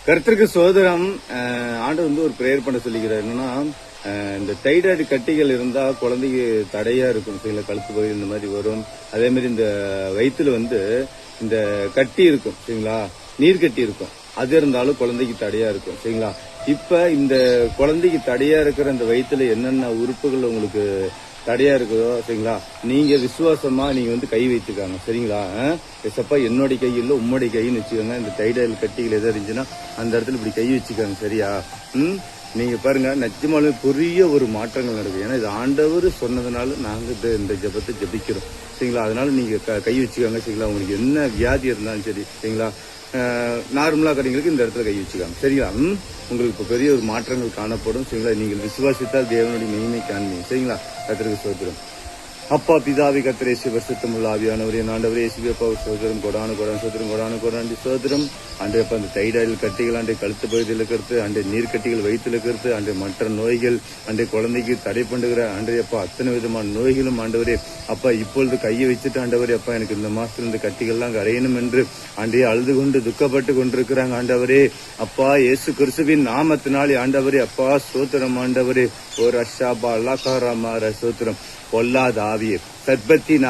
கர்த்தருக்கு சோதரம். ஆண்டு ஒரு பிரேயர் பண்ண சொல்லிக்கிறார். என்னன்னா, இந்த தைராய்டு கட்டிகள் இருந்தா குழந்தைக்கு தடையா இருக்கும். சரிங்களா, கழுத்து பகுதி இந்த மாதிரி வரும். அதே மாதிரி இந்த வயிற்றுல இந்த கட்டி இருக்கும். சரிங்களா, நீர் கட்டி இருக்கும். அது இருந்தாலும் குழந்தைக்கு தடையா இருக்கும். சரிங்களா, இப்ப இந்த குழந்தைக்கு தடையா இருக்கிற இந்த வயிற்றுல என்னென்ன உறுப்புகள் உங்களுக்கு தடையா இருக்குதோ, சரிங்களா, நீங்க விசுவாசமா நீங்க கை வைத்துக்காங்க. சரிங்களா, எசப்பா என்னுடைய கை இல்ல உம்முடைய கைன்னு வச்சுக்கோங்க. இந்த தைராய்டு கட்டிகள் எதாவது இருந்துச்சுன்னா அந்த இடத்துல இப்படி கை வச்சுக்காங்க. சரியா, நீங்க பாருங்க, நிச்சயமாலுமே பெரிய ஒரு மாற்றங்கள் நடக்கும். ஏன்னா இது ஆண்டவர் சொன்னதுனால நாங்க இந்த ஜபத்தை ஜபிக்கிறோம். சரிங்களா, அதனால நீங்க கை வச்சுக்காங்க. சரிங்களா, உங்களுக்கு என்ன வியாதி இருந்தாலும் சரி, சரிங்களா, நார்மலா கடைங்களுக்கு இந்த இடத்துல கை வச்சுக்காங்க. சரிங்களா, உங்களுக்கு இப்ப பெரிய ஒரு மாற்றங்கள் காணப்படும். சரிங்களா, நீங்கள் விசுவாசித்தால் தேவனுடைய மகிமை காண்பீங்க. சரிங்களா, கர்த்தருக்கு ஸ்தோத்திரம். அப்பா பிதாவி கர்த்தரே பரிசுத்தமுள்ள ஆவியானவரே, ஆண்டவரே இயேசுவே அப்பா சோதரம் கொடானு சோதரம் கொடானு கொடாண்டி சோதரம். அண்டே அப்ப அந்த தைராய்டு கட்டிகள், அண்டே கழுத்து பகுதியில் இருக்கிறது, அண்டே நீர்க்கட்டிகள் வயிற்றுல இருக்கிறது, அண்டே மற்ற நோய்கள், அண்டே குழந்தைக்கு தடை பண்ணுகிற அண்டே அப்பா அத்தனை விதமான நோய்களும் ஆண்டவரே அப்பா இப்பொழுது கையை வச்சுட்டு ஆண்டவரே அப்பா எனக்கு இந்த மாசத்துல இந்த கட்டிகள்லாம் கரையணும் என்று அண்டே அழுது கொண்டு துக்கப்பட்டு கொண்டிருக்கிறாங்க. ஆண்டவரே அப்பா இயேசு கிறிஸ்துவின் நாமத்தினாலே ஆண்டவரே அப்பா சோத்திரம். ஆண்டவரே ஒரு அஷாபா அல்லாக்காராமார சோத்திரம். பொல்லாத ஆவியே, சர்பத்தின்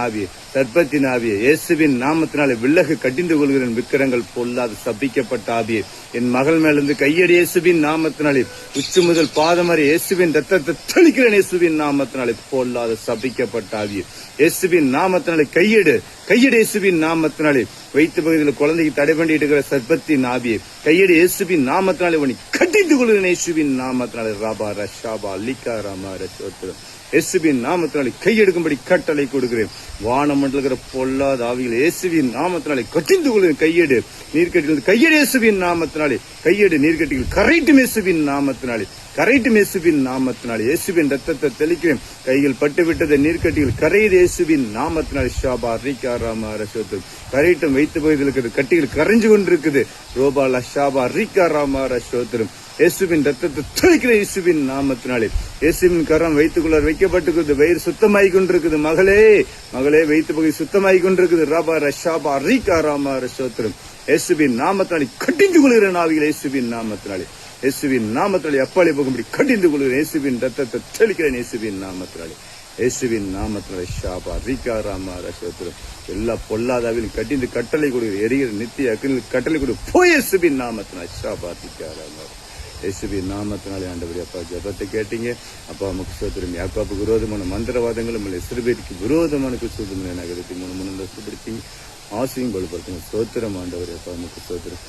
ஆவியே, இயேசுவின் நாமத்தினாலே வில்லகு கட்டிந்து கொள்கிறேன். விக்கிரங்கள் பொல்லாத சபிக்கப்பட்ட ஆவியே, என் மகள் மேலிருந்து கையடி இயேசுவின் நாமத்தினாலே, உச்சி முதல் பாதம் வரை இயேசுவின் ரத்தத்தை தெளிக்கிறேன். இயேசுவின் நாமத்தினாலே பொல்லாத சபிக்கப்பட்ட ஆவியே, இயேசுவின் நாமத்தினாலே கையெடு இயேசுவின் நாமத்தினாலே. வயிற்று பகுதியில் குழந்தைக்கு தடை பண்ணிட்டு இருக்கிற சர்பத்தின் ஆவியே, கையெடு இயேசுவின் நாமத்தினாலே உன்னை கட்டிந்து கொள்கிறேன். இயேசுவின் நாமத்தினாலே ராபா ரஷாபா லிக்கா ராமா ரசோத்திரம். இயேசுவின் நாமத்தினாலே கையெடுக்கும்படி கட்டளை கொடுக்கிறேன். வானமண்டல இருக்கிற பொல்லாத ஆவிகள் இயேசுவின் நாமத்தினாலே கட்டிந்து கொள்கிறேன். கையெடு நீர்க்கட்டிகள், கையெடு இயேசுவின் நாமத்தினாலே, கையெடு நீர்க்கட்டிகள் கரைட்டும் இயேசுவின் நாமத்தினாலே, கரைட்டும் இயேசுவின் நாமத்தினாலே. இயேசுவின் ரத்தத்தை தெளிக்கிறேன். கைகள் பட்டு விட்டது நீர்க்கட்டிகள் கரையுது இயேசுவின் நாமத்தினாலே. ஷாபா ரிகா ராமா ரசோத்திரம். கரைட்டும் வைத்து பகுதியில் இருக்கிறது கட்டிகள் கரைஞ்சு கொண்டிருக்குது. ரோபாலா ஷாபா ரிகா ராமா ரசோத்திரம். இயேசுவின் ரத்தத்தை தெளிக்கிற இயேசுவின் நாமத்தினாலே. இயேசுவின் கரம் வயிற்றுக்குள்ள வைக்கப்பட்டிருக்குது. வயிறு சுத்தமாகி கொண்டிருக்குது. மகளே வயிற்று பகுதி சுத்தமாகி கொண்டிருக்குது. ராபா ரஷாபா ரிகா ராமா ரசோத்திரம். இயேசுவின் நாமத்தினாலே கட்டிந்து கொள்கிற ஆவிகள் இயேசுவின் நாமத்தினாலே, இயேசுவின் நாமத்தினாலே அப்பாலே போகும்படி கட்டிந்து கொள்கிறேன். இயேசுவின் ரத்தத்தை தெளிக்கிறேன். இயேசுவின் நாமத்தினாலே, இயேசுவின் நாமத்தினாலே ஷாபா ரிகா ராமா ரசோத்திரம். எல்லா பொல்லாதாவிலும் கட்டிந்து கட்டளை கொடுக்கிற எரிகிற நித்திய அக்கினில் கட்டளை கொடு போய் இயேசுவின் நாமத்தினாலே ஷாபா ரிகா ராமா. இயேசுவின் நாமத்தினாலே ஆண்டவரே அப்பா ஜபத்தை கேட்டீங்க. அப்பா நமக்கு சோத்திரம். யாக்கோபுக்கு விரோதமான மந்திரவாதங்களும் இஸ்ரவேலுக்கு விரோதமான சோதனை நகரத்தை முன்னெடுத்து ஆசையும் பலப்படுத்துங்க. சோத்திரம் ஆண்டவரே அப்பா நமக்கு சோத்திரம்.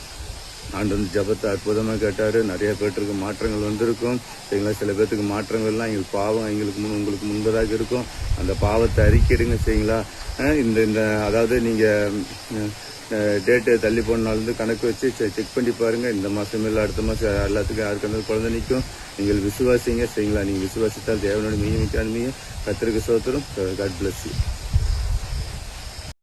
ஆண்டு ஜபத்தை அற்புதமாக கேட்டாரு. நிறைய பேருக்கு மாற்றங்கள் வந்திருக்கும். சரிங்களா, சில பேர்த்துக்கு மாற்றங்கள்லாம் எங்களுக்கு பாவம் உங்களுக்கு முன்பதாக இருக்கும். அந்த பாவத்தை அறிக்கிடுங்க. சரிங்களா, இந்த அதாவது நீங்க டேட்டு தள்ளி போனாலும் கணக்கு வச்சு செக் பண்ணி பாருங்க. இந்த மாசம் இல்லை அடுத்த மாசம் எல்லாத்துக்கும் யாருக்கு குழந்தை நிற்கும். நீங்கள் விசுவாசிங்க. சரிங்களா, நீங்க விசுவாசித்தால் தேவனோட மீன் காண்பீங்க. கர்த்தருக்கு ஸ்தோத்திரம். God bless you.